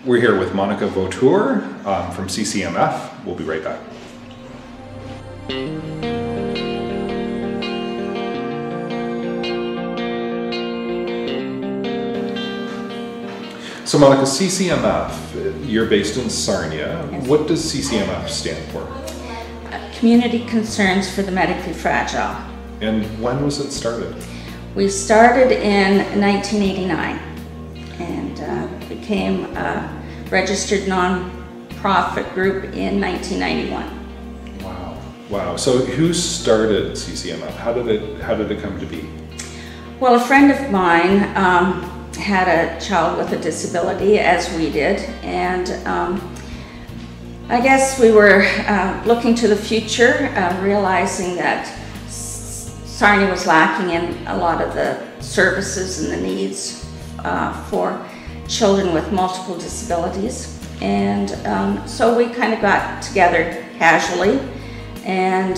We're here with Monica Vautour from CCMF. We'll be right back. So Monica, CCMF, you're based in Sarnia. Yes. What does CCMF stand for? Community Concerns for the Medically Fragile. And when was it started? We started in 1989 and became a registered non-profit group in 1991. Wow. Wow. So who started CCMF? How did it come to be? Well, a friend of mine had a child with a disability, as we did, and I guess we were looking to the future, realizing that Sarnia was lacking in a lot of the services and the needs for children with multiple disabilities. And so we kind of got together casually, and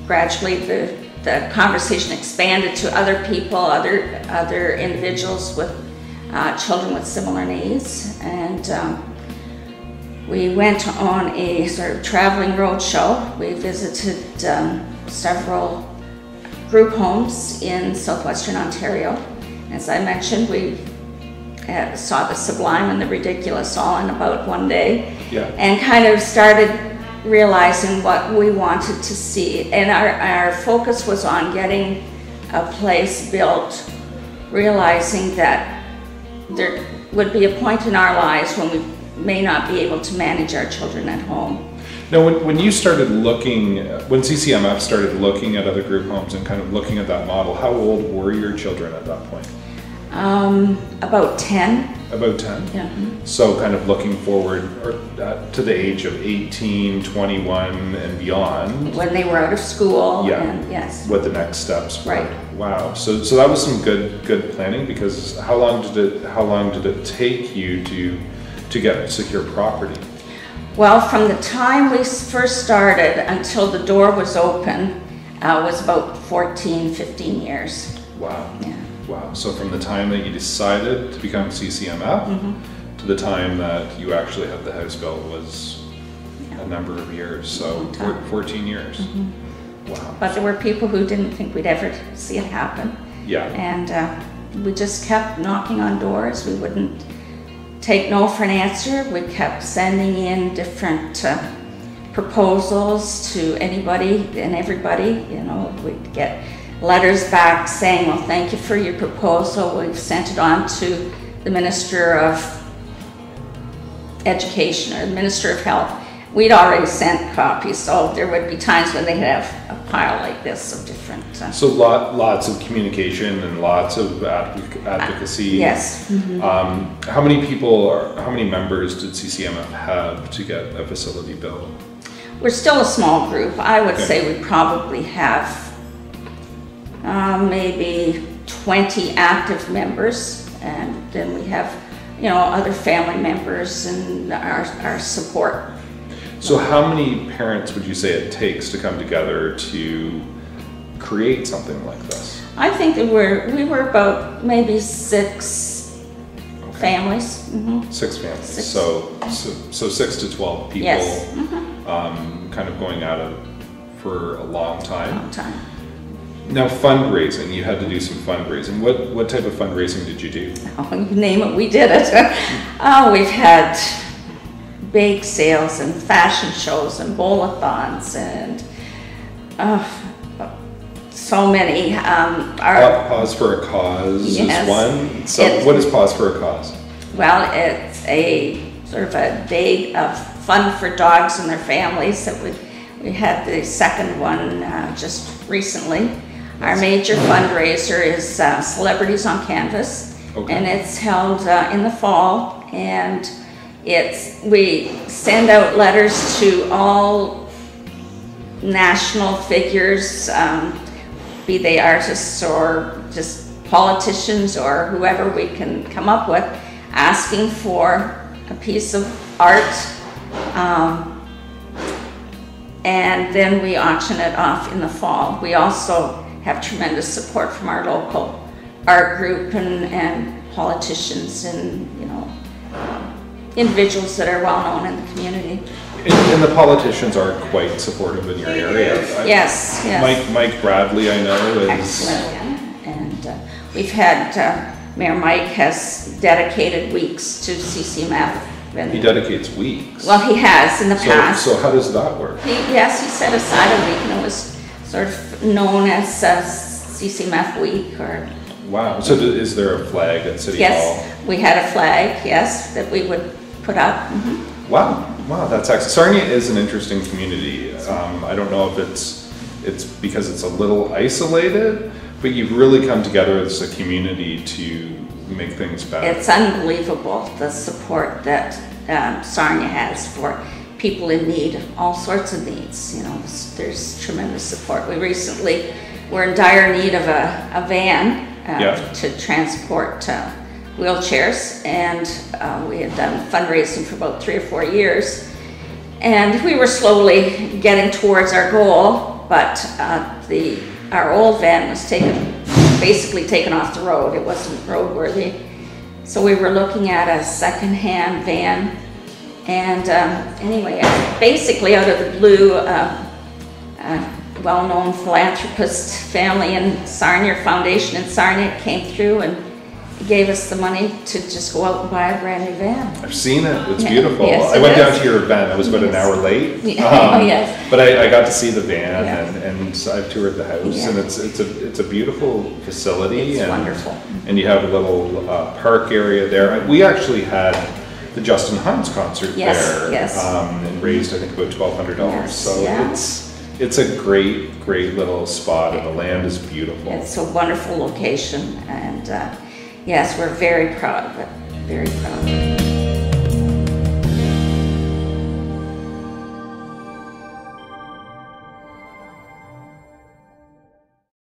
gradually the conversation expanded to other people, other individuals with children with similar needs. And we went on a sort of traveling road show. We visited several group homes in southwestern Ontario. As I mentioned, we saw the sublime and the ridiculous all in about one day, and kind of started realizing what we wanted to see. And our focus was on getting a place built, realizing that there would be a point in our lives when we may not be able to manage our children at home. Now, when you started looking, when CCMF started looking at other group homes and kind of looking at that model, how old were your children at that point? About 10. About 10? Yeah. So kind of looking forward to the age of 18, 21 and beyond. When they were out of school. Yeah. And yes. What the next steps were. Right. Wow. So that was some good planning, because how long did it take you to get secure property? Well, from the time we first started until the door was open was about 14, 15 years. Wow. Yeah. Wow. So from the time that you decided to become CCMF to the time that you actually had the house built was a number of years. So 14 years. Wow. But there were people who didn't think we'd ever see it happen. Yeah. And we just kept knocking on doors. We wouldn't take no for an answer. We kept sending in different proposals to anybody and everybody. You know, we'd get letters back saying, well, thank you for your proposal. We've sent it on to the Minister of Education or the Minister of Health. We'd already sent copies, so there would be times when they'd have a pile like this of different... So lots of communication and lots of advocacy. Yes. How many members did CCMF have to get a facility built? We're still a small group. I would say we probably have maybe 20 active members, and then we have, you know, other family members and our support. So how many parents would you say it takes to come together to create something like this? I think that we were about maybe 6 families. 6 families. So 6 to 12 people. Yes. Kind of going at it for a long time. Long time. Now, fundraising, you had to do some fundraising. What type of fundraising did you do? Oh, you name it, we did it. We've had bake sales and fashion shows and bowl-a-thons and so many. Pause for a Cause is one. So what is Pause for a Cause? Well, it's a sort of a day of fun for dogs and their families. That we had the second one just recently. Our major fundraiser is Celebrities on Canvas, and it's held in the fall, and we send out letters to all national figures, be they artists or just politicians or whoever we can come up with, asking for a piece of art, and then we auction it off in the fall. We also have tremendous support from our local art group and politicians and, you know, individuals that are well known in the community. And the politicians are quite supportive in your area. Yes, yes. Mike Bradley, I know, is... Excellent. And we've had, Mayor Mike has dedicated weeks to CCMF. And he dedicates weeks? Well, he has in the past. So how does that work? Yes, he set aside a week, and it was sort of known as CCMF week. Or wow. So is there a flag at City Hall? Yes, we had a flag, yes, that we would put up. Mm-hmm. Wow, that's excellent. Sarnia is an interesting community. I don't know if it's because it's a little isolated, but you've really come together as a community to make things better. It's unbelievable, the support that Sarnia has for people in need, all sorts of needs. You know, there's tremendous support. We recently were in dire need of a van to transport wheelchairs, and we had done fundraising for about 3 or 4 years, and we were slowly getting towards our goal, but our old van was basically taken off the road. It wasn't roadworthy, so we were looking at a second-hand van, and anyway, basically out of the blue, well-known philanthropist family in Sarnia, Foundation in Sarnia, came through and gave us the money to just go out and buy a brand new van. I've seen it. It's beautiful. Yes, I went down to your event. I was about an hour late. Yes. But I got to see the van, and I've toured the house, and it's a beautiful facility. It's wonderful. And you have a little park area there. We actually had the Justin Hines concert there. Yes. And raised, I think, about $1,200. Yes, so it's a great little spot, and the land is beautiful. It's a wonderful location, and yes, we're very proud of it. Very proud of it.